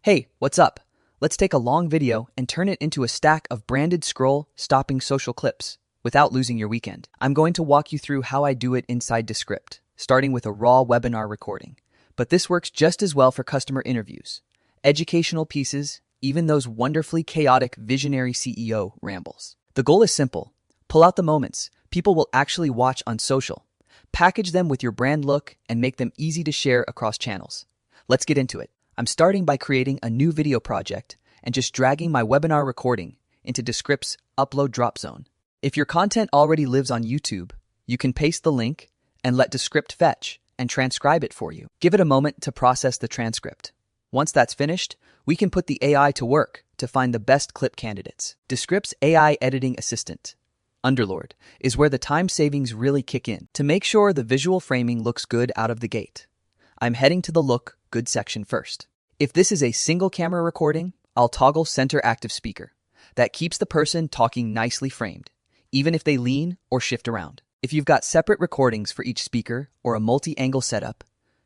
Hey, what's up? Let's take a long video and turn it into a stack of branded scroll-stopping social clips without losing your weekend. I'm going to walk you through how I do it inside Descript, starting with a raw webinar recording. But this works just as well for customer interviews, educational pieces, even those wonderfully chaotic visionary CEO rambles. The goal is simple. Pull out the moments people will actually watch on social. Package them with your brand look and make them easy to share across channels. Let's get into it. I'm starting by creating a new video project and just dragging my webinar recording into Descript's upload drop zone. If your content already lives on YouTube, you can paste the link and let Descript fetch and transcribe it for you. Give it a moment to process the transcript. Once that's finished, we can put the AI to work to find the best clip candidates. Descript's AI editing assistant, Underlord, is where the time savings really kick in. To make sure the visual framing looks good out of the gate, I'm heading to the Look Good section first. If this is a single camera recording, I'll toggle Center Active Speaker. That keeps the person talking nicely framed, even if they lean or shift around. If you've got separate recordings for each speaker or a multi-angle setup,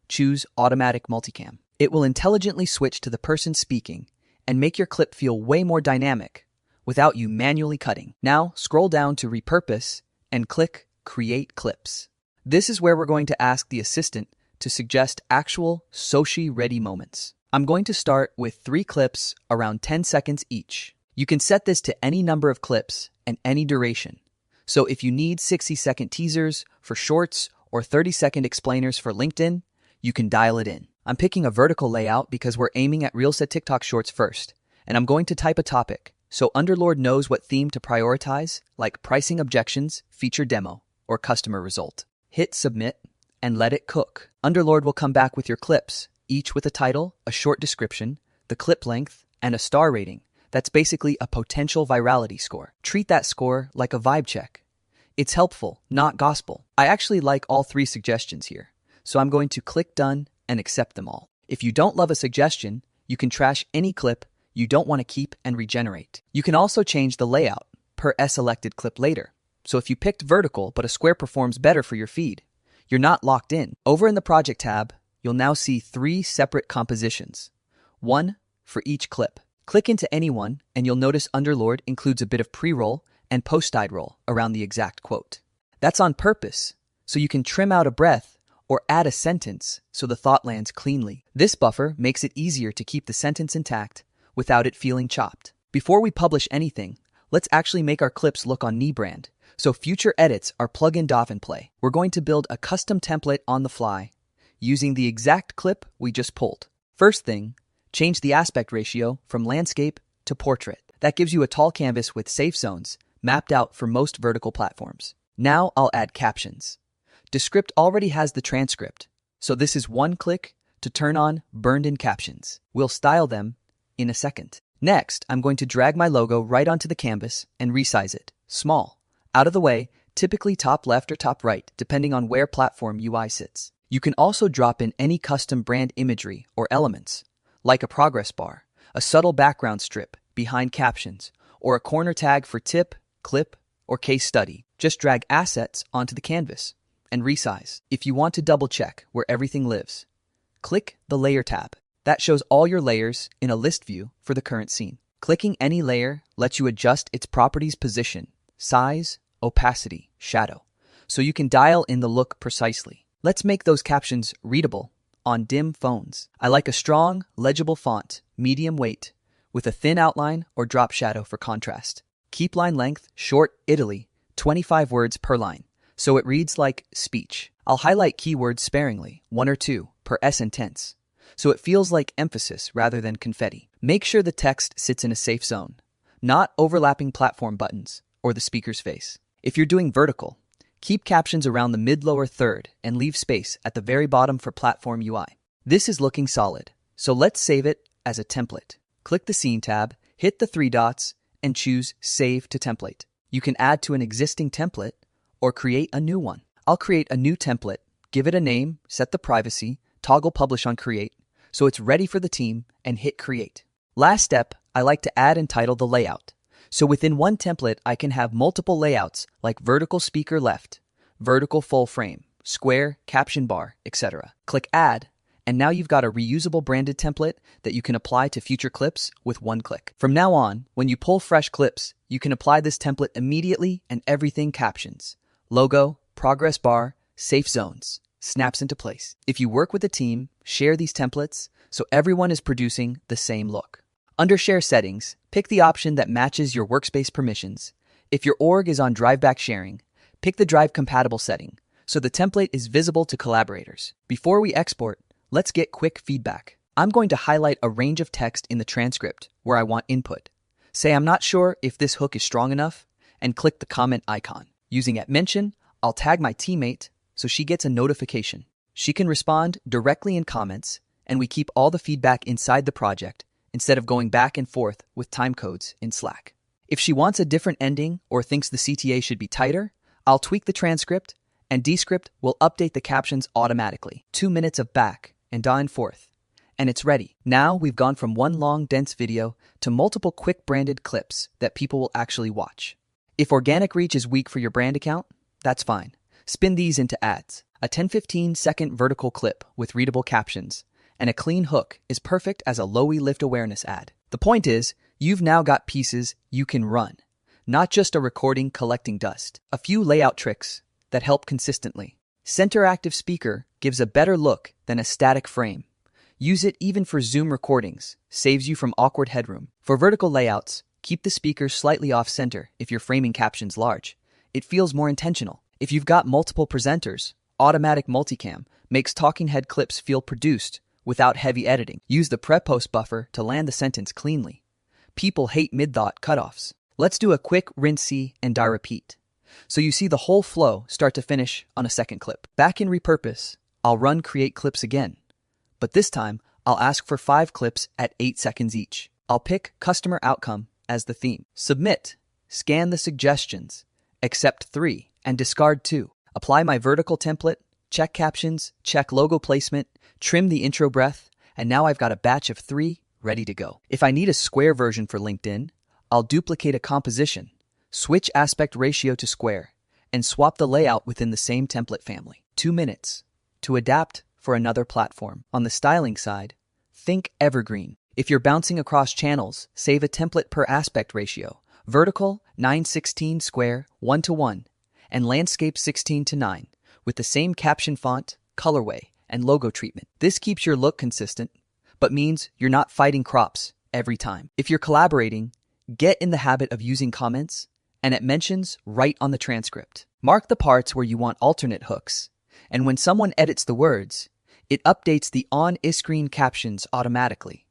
choose Automatic Multicam. It will intelligently switch to the person speaking and make your clip feel way more dynamic without you manually cutting. Now, scroll down to Repurpose and click Create Clips. This is where we're going to ask the assistant to suggest actual social-ready moments. I'm going to start with 3 clips around 10 seconds each. You can set this to any number of clips and any duration. So if you need 60-second teasers for shorts or 30-second explainers for LinkedIn, you can dial it in. I'm picking a vertical layout because we're aiming at Reels at TikTok Shorts first, and I'm going to type a topic so Underlord knows what theme to prioritize, like pricing objections, feature demo, or customer result. Hit submit and let it cook. Underlord will come back with your clips, each with a title, a short description, the clip length, and a star rating. That's basically a potential virality score. Treat that score like a vibe check. It's helpful, not gospel. I actually like all 3 suggestions here, so I'm going to click done and accept them all. If you don't love a suggestion, you can trash any clip you don't want to keep and regenerate. You can also change the layout per selected clip later. So if you picked vertical but a square performs better for your feed, you're not locked in. Over in the Project tab, you'll now see 3 separate compositions, one for each clip. Click into any one, and you'll notice Underlord includes a bit of pre-roll and post-side roll around the exact quote. That's on purpose, so you can trim out a breath or add a sentence so the thought lands cleanly. This buffer makes it easier to keep the sentence intact without it feeling chopped. Before we publish anything, let's actually make our clips look on Brand, so future edits are plug and off and play. We're going to build a custom template on the fly using the exact clip we just pulled. First thing, change the aspect ratio from landscape to portrait. That gives you a tall canvas with safe zones mapped out for most vertical platforms. Now I'll add captions. Descript already has the transcript, so this is one click to turn on burned-in captions. We'll style them in a second. Next, I'm going to drag my logo right onto the canvas and resize it, small, out of the way, typically top left or top right, depending on where platform UI sits. You can also drop in any custom brand imagery or elements, like a progress bar, a subtle background strip behind captions, or a corner tag for tip, clip, or case study. Just drag assets onto the canvas and resize. If you want to double check where everything lives, click the Layer tab. That shows all your layers in a list view for the current scene. Clicking any layer lets you adjust its properties position, size, opacity, shadow, so you can dial in the look precisely. Let's make those captions readable on dim phones. I like a strong, legible font, medium weight, with a thin outline or drop shadow for contrast. Keep line length short, Italy, 25 words per line, so it reads like speech. I'll highlight keywords sparingly, 1 or 2 per intense, so it feels like emphasis rather than confetti. Make sure the text sits in a safe zone, not overlapping platform buttons or the speaker's face. If you're doing vertical, keep captions around the mid-lower third and leave space at the very bottom for platform UI. This is looking solid, so let's save it as a template. Click the Scene tab, hit the 3 dots, and choose Save to Template. You can add to an existing template or create a new one. I'll create a new template, give it a name, set the privacy, toggle Publish on Create, so it's ready for the team, and hit Create. Last step, I like to add and title the layout. So within one template, I can have multiple layouts like vertical speaker left, vertical full frame, square, caption bar, etc. Click Add, And now you've got a reusable branded template that you can apply to future clips with one click. From now on, when you pull fresh clips, you can apply this template immediately and everything captions, logo, progress bar, safe zones, snaps into place. If you work with a team, share these templates so everyone is producing the same look. Under Share Settings, pick the option that matches your workspace permissions. If your org is on drive-back sharing, pick the drive-compatible setting so the template is visible to collaborators. Before we export, let's get quick feedback. I'm going to highlight a range of text in the transcript where I want input. Say I'm not sure if this hook is strong enough, and click the comment icon. Using @mention, I'll tag my teammate so she gets a notification. She can respond directly in comments, and we keep all the feedback inside the project instead of going back and forth with timecodes in Slack. If she wants a different ending or thinks the CTA should be tighter, I'll tweak the transcript, and Descript will update the captions automatically. 2 minutes of back and forth, and it's ready. Now we've gone from one long, dense video to multiple quick branded clips that people will actually watch. If organic reach is weak for your brand account, that's fine. Spin these into ads. A 10-15 second vertical clip with readable captions and a clean hook is perfect as a lowy lift awareness ad. The point is, you've now got pieces you can run, not just a recording collecting dust. A few layout tricks that help consistently. Center active speaker gives a better look than a static frame. Use it even for Zoom recordings, saves you from awkward headroom. For vertical layouts, keep the speaker slightly off center if you're framing captions large. It feels more intentional. If you've got multiple presenters, automatic multicam makes talking head clips feel produced without heavy editing. Use the pre-post buffer to land the sentence cleanly. People hate mid-thought cutoffs. Let's do a quick rinse and repeat, so you see the whole flow start to finish on a second clip. Back in Repurpose, I'll run create clips again, but this time I'll ask for 5 clips at 8 seconds each. I'll pick customer outcome as the theme. Submit, scan the suggestions, accept 3, and discard 2. Apply my vertical template, check captions, check logo placement, trim the intro breath, and now I've got a batch of 3 ready to go. If I need a square version for LinkedIn, I'll duplicate a composition, switch aspect ratio to square, and swap the layout within the same template family. 2 minutes to adapt for another platform. On the styling side, think evergreen. If you're bouncing across channels, save a template per aspect ratio, vertical 9:16 square 1:1, and landscape 16:9, with the same caption font, colorway, and logo treatment. This keeps your look consistent, but means you're not fighting crops every time. If you're collaborating, get in the habit of using comments and @mentions right on the transcript. Mark the parts where you want alternate hooks, and when someone edits the words, it updates the on-screen captions automatically.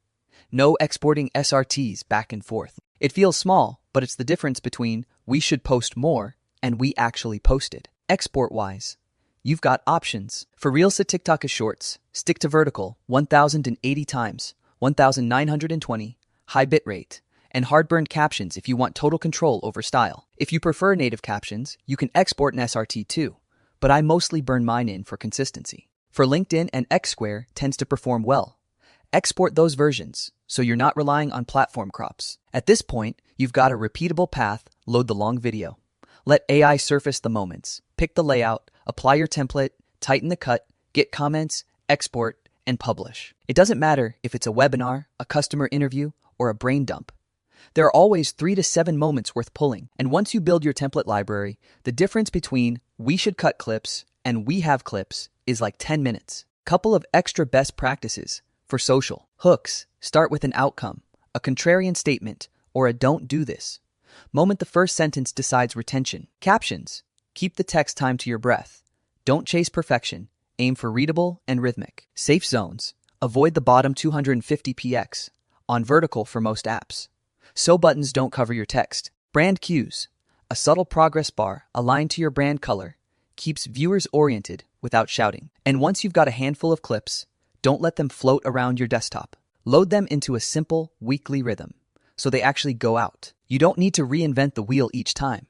No exporting SRTs back and forth. It feels small, but it's the difference between we should post more and we actually posted. Export-wise, you've got options. For Reels to TikTok to Shorts, stick to vertical 1080 times 1920, high bitrate, and hard-burned captions if you want total control over style. If you prefer native captions, you can export an SRT too, but I mostly burn mine in for consistency. For LinkedIn and X Square tends to perform well. Export those versions so you're not relying on platform crops. At this point, you've got a repeatable path. Load the long video. Let AI surface the moments. Pick the layout, apply your template, tighten the cut, get comments, export, and publish. It doesn't matter if it's a webinar, a customer interview, or a brain dump. There are always 3 to 7 moments worth pulling. And once you build your template library, the difference between we should cut clips and we have clips is like 10 minutes. Couple of extra best practices for social. Hooks start with an outcome, a contrarian statement, or a don't do this. Moment the first sentence decides retention. Captions keep the text time to your breath. Don't chase perfection. Aim for readable and rhythmic. Safe zones avoid the bottom 250px on vertical for most apps, so buttons don't cover your text. Brand cues, a subtle progress bar aligned to your brand color, keeps viewers oriented without shouting. And once you've got a handful of clips, don't let them float around your desktop. Load them into a simple weekly rhythm so they actually go out. You don't need to reinvent the wheel each time.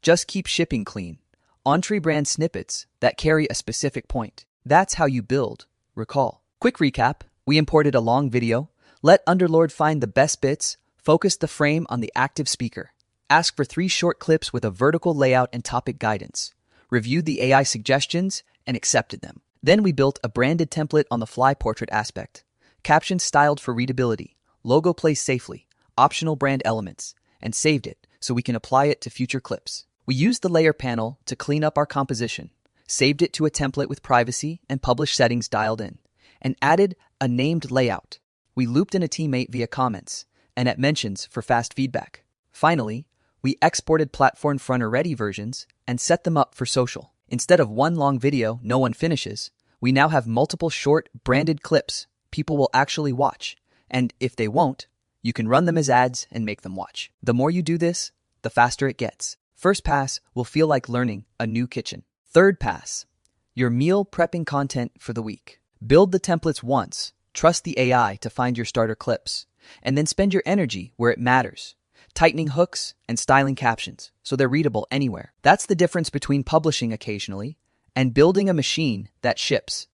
Just keep shipping clean, on-tree brand snippets that carry a specific point. That's how you build. Recall. Quick recap, we imported a long video. Let Underlord find the best bits, focus the frame on the active speaker. Ask for 3 short clips with a vertical layout and topic guidance. Reviewed the AI suggestions and accepted them. Then we built a branded template on the fly portrait aspect, captions styled for readability, logo placed safely, optional brand elements, and saved it so we can apply it to future clips. We used the layer panel to clean up our composition, saved it to a template with privacy and publish settings dialed in, and added a named layout. We looped in a teammate via comments and at mentions for fast feedback. Finally, we exported platform fronter-ready versions and set them up for social. Instead of one long video no one finishes, we now have multiple short, branded clips people will actually watch, and if they won't, you can run them as ads and make them watch. The more you do this, the faster it gets. First pass will feel like learning a new kitchen. Third pass, your meal prepping content for the week. Build the templates once, trust the AI to find your starter clips, and then spend your energy where it matters, tightening hooks and styling captions so they're readable anywhere. That's the difference between publishing occasionally and building a machine that ships.